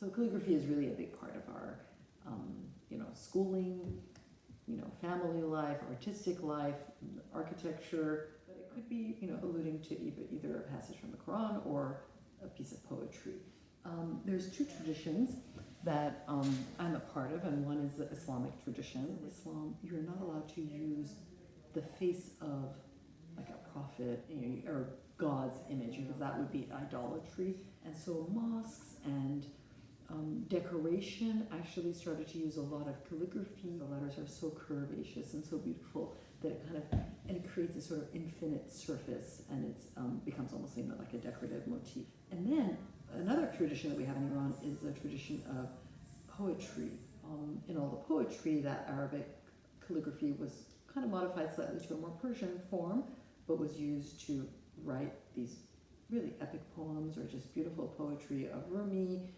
So calligraphy is really a big part of our, schooling, family life, artistic life, architecture. But it could be, alluding to either a passage from the Quran or a piece of poetry. There's two traditions that I'm a part of, and one is the Islamic tradition. In Islam, you're not allowed to use the face of like a prophet or God's image, because that would be idolatry. And so mosques and decoration actually started to use a lot of calligraphy. The letters are so curvaceous and so beautiful that it creates a sort of infinite surface, and it becomes almost like a decorative motif. And then another tradition that we have in Iran is the tradition of poetry. In all the poetry, that Arabic calligraphy was kind of modified slightly to a more Persian form, but was used to write these really epic poems or just beautiful poetry of Rumi,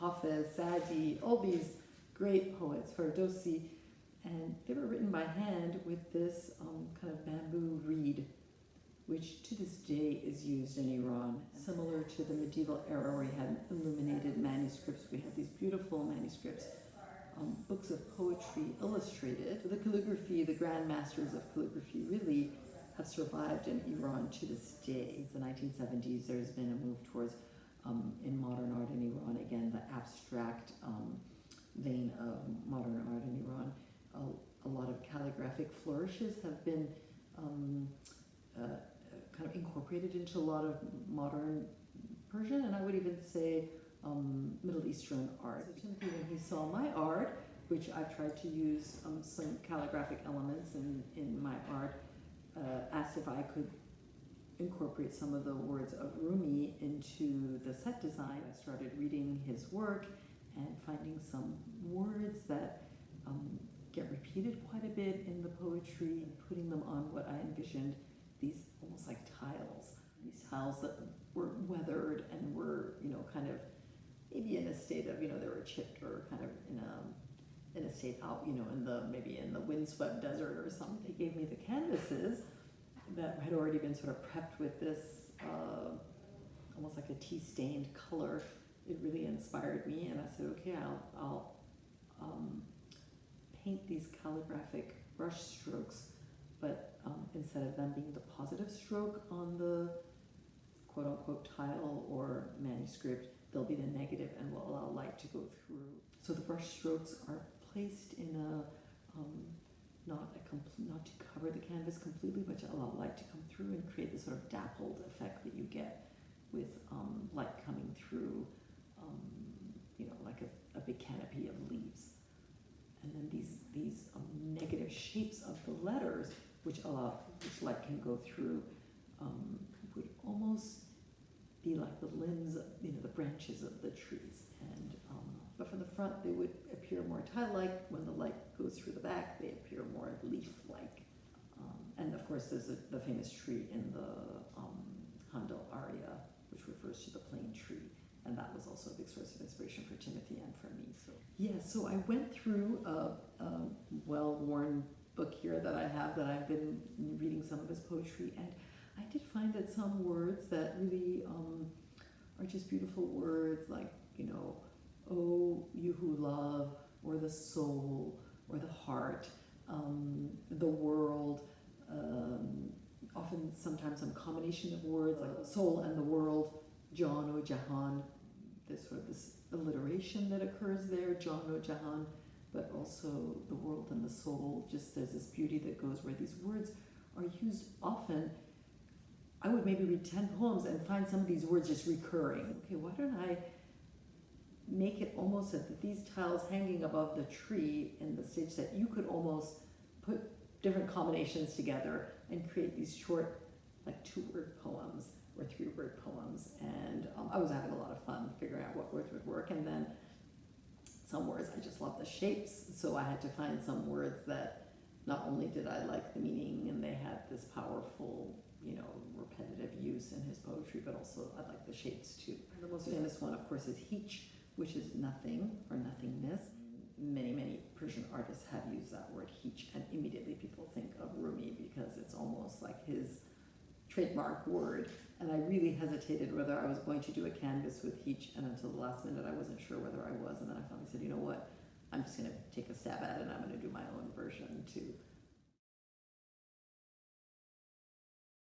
Hafez, Sadi, all these great poets, Ferdowsi, and they were written by hand with this kind of bamboo reed, which to this day is used in Iran. Similar to the medieval era where you had illuminated manuscripts, we have these beautiful manuscripts, books of poetry illustrated. The calligraphy, the grand masters of calligraphy really have survived in Iran to this day. Since the 1970s, there's been a move towards, in modern art in Iran, again, the abstract vein of modern art in Iran. A lot of calligraphic flourishes have been kind of incorporated into a lot of modern Persian, and I would even say Middle Eastern art. So Timothy, when he saw my art, which I've tried to use some calligraphic elements in my art, asked if I could incorporate some of the words of Rumi into the set design. I started reading his work and finding some words that get repeated quite a bit in the poetry, and putting them on what I envisioned, these almost like tiles. These tiles that were weathered and were, kind of maybe in a state of, they were chipped or kind of in a state out, maybe in the windswept desert or something. They gave me the canvases that had already been sort of prepped with this almost like a tea-stained color. It really inspired me, and I said, okay, I'll paint these calligraphic brush strokes, but instead of them being the positive stroke on the quote-unquote tile or manuscript, they'll be the negative and will allow light to go through. So the brush strokes are placed in a not to cover the canvas completely, but to allow light to come through and create this sort of dappled effect that you get with light coming through, like a big canopy of leaves. And then these negative shapes of the letters, which light can go through, would almost be like the limbs, the branches of the trees. And but from the front, they would appear more tile-like. When the light goes through the back, they appear more leaf-like. And of course, there's the famous tree in the Handel aria, which refers to the plane tree. And that was also a big source of inspiration for Timothy and for me. So I went through a well-worn book here that I have, that I've been reading some of his poetry, and I did find that some words that really are just beautiful words, like, oh, you who love, or the soul, or the heart, the world, sometimes some combination of words, like the soul and the world, Jan o Jahan, this alliteration that occurs there, Jan o Jahan, but also the world and the soul. Just there's this beauty that goes where these words are used often. I would maybe read 10 poems and find some of these words just recurring. Okay, why don't I make it almost so that these tiles hanging above the tree in the stage set, you could almost put different combinations together and create these short, like 2-word poems or 3-word poems. And I was having a lot of fun figuring out what words would work. And then some words, I just love the shapes. So I had to find some words that not only did I like the meaning and they had this powerful, repetitive use in his poetry, but also I like the shapes too. The most famous one, of course, is Hiç, which is nothing or nothingness. Many Persian artists have used that word Hiç, and immediately people think of Rumi because it's almost like his trademark word. And I really hesitated whether I was going to do a canvas with each, and until the last minute I wasn't sure whether I was, and then I finally said, you know what, I'm just going to take a stab at it, and I'm going to do my own version to